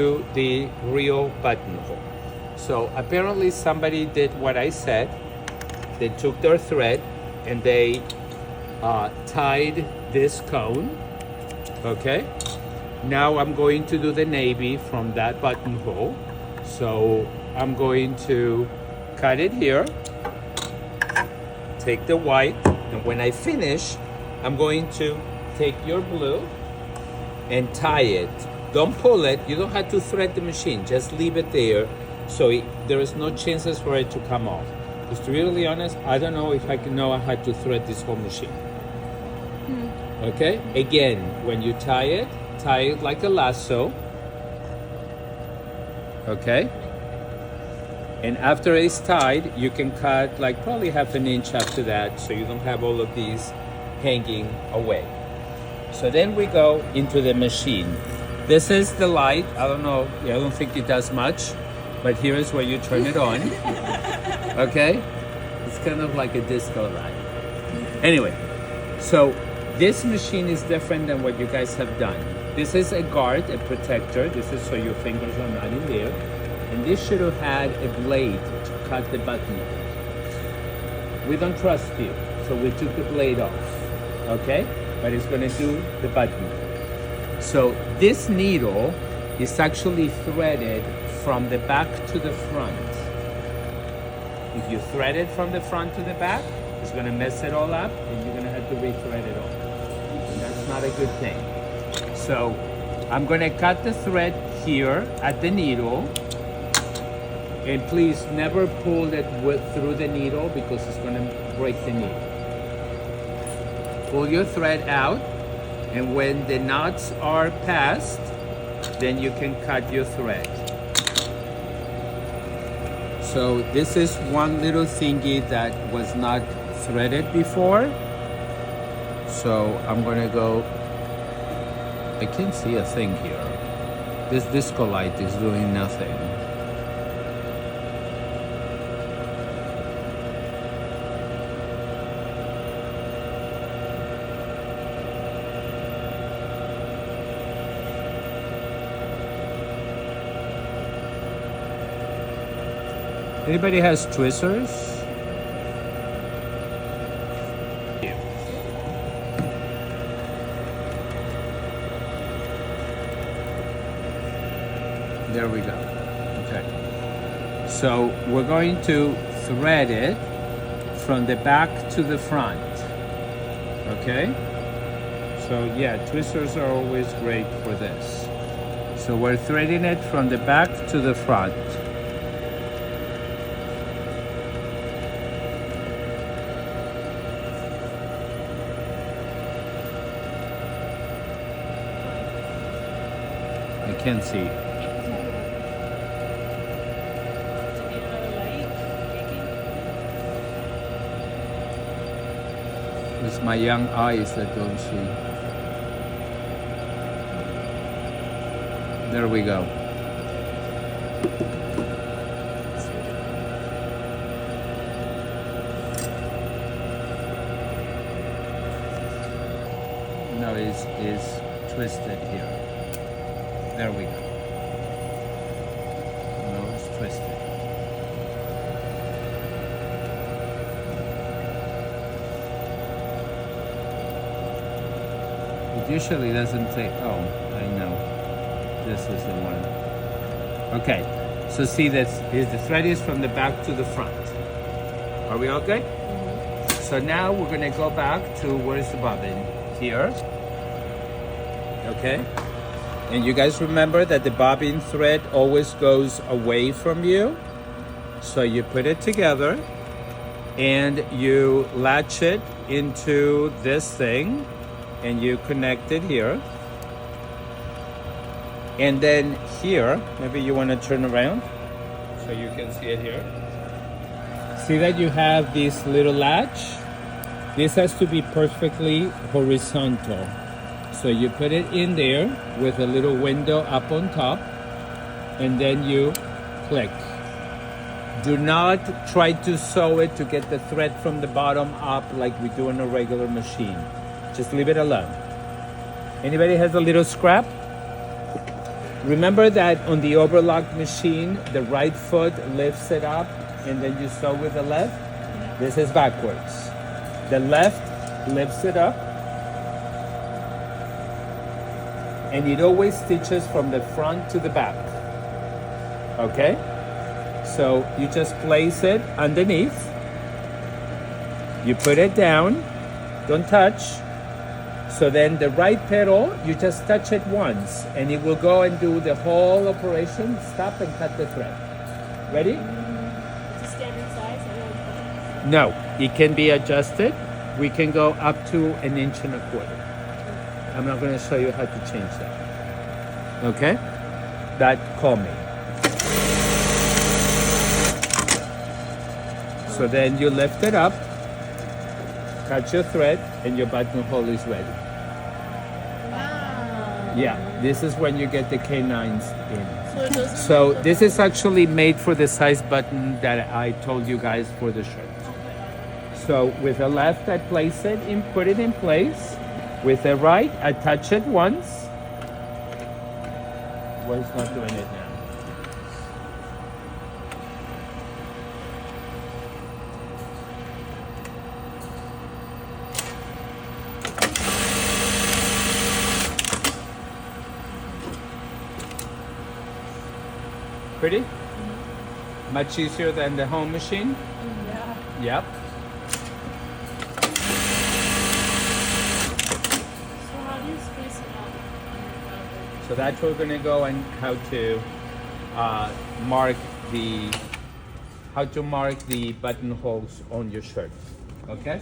to the real buttonhole. So apparently somebody did what I said. They took their thread and they tied this cone. Okay. Now I'm going to do the navy from that buttonhole. So I'm going to cut it here, take the white, and when I finish, I'm going to take your blue and tie it. Don't pull it. You don't have to thread the machine. Just leave it there so there is no chances for it to come off. Because to be really honest, I don't know if I can know how to thread this whole machine. Okay? Again, when you tie it like a lasso. Okay? And after it's tied, you can cut like probably half an inch after that so you don't have all of these hanging away. So then we go into the machine. This is the light. I don't know, I don't think it does much, but here is where you turn it on. Okay? It's kind of like a disco light. Anyway, so this machine is different than what you guys have done. This is a guard, a protector. This is so your fingers are not in there. And this should have had a blade to cut the button. We don't trust you, so we took the blade off, okay? But it's gonna do the button. So this needle is actually threaded from the back to the front. If you thread it from the front to the back, it's gonna mess it all up and you're gonna have to rethread it all. And that's not a good thing. So I'm gonna cut the thread here at the needle. And please never pull it through the needle because it's going to break the needle. Pull your thread out, and when the knots are passed, then you can cut your thread. So this is one little thingy that was not threaded before. So I'm going to go, I can't see a thing here. This disco light is doing nothing. Anybody has tweezers? There we go. Okay. So we're going to thread it from the back to the front. Okay? So yeah, tweezers are always great for this. So we're threading it from the back to the front. I can't see. It's my young eyes that don't see. There we go. No, it's twisted here. There we go. No, it's twisted. It usually doesn't take, oh, I know. This is the one. Okay, so see this, the thread is from the back to the front. Are we okay? Mm-hmm. So now we're gonna go back to, where's the bobbin? Here. Okay. And you guys remember that the bobbin thread always goes away from you. So you put it together and you latch it into this thing and you connect it here. And then here, maybe you want to turn around so you can see it here. See that you have this little latch? This has to be perfectly horizontal. So you put it in there with a little window up on top, and then you click. Do not try to sew it to get the thread from the bottom up like we do on a regular machine. Just leave it alone. Anybody has a little scrap? Remember that on the overlock machine, the right foot lifts it up and then you sew with the left? This is backwards. The left lifts it up and it always stitches from the front to the back. Okay? So you just place it underneath. You put it down, don't touch. So then the right pedal, you just touch it once and it will go and do the whole operation. Stop and cut the thread. Ready? It's a standard size. No, it can be adjusted. We can go up to 1.25 inches. I'm not going to show you how to change that. Okay? That, call me. So then you lift it up, cut your thread, and your buttonhole is ready. Wow. Yeah, this is when you get the canines in. So, So this is actually made for the size button that I told you guys for the shirt. So with the left, I place it and put it in place. With the right, I touch it once. Well, it's not doing it now. Pretty? Much easier than the home machine? yeah. Yep. So how do you space it out? So that's what we're gonna go and how to mark the buttonholes on your shirt. Okay?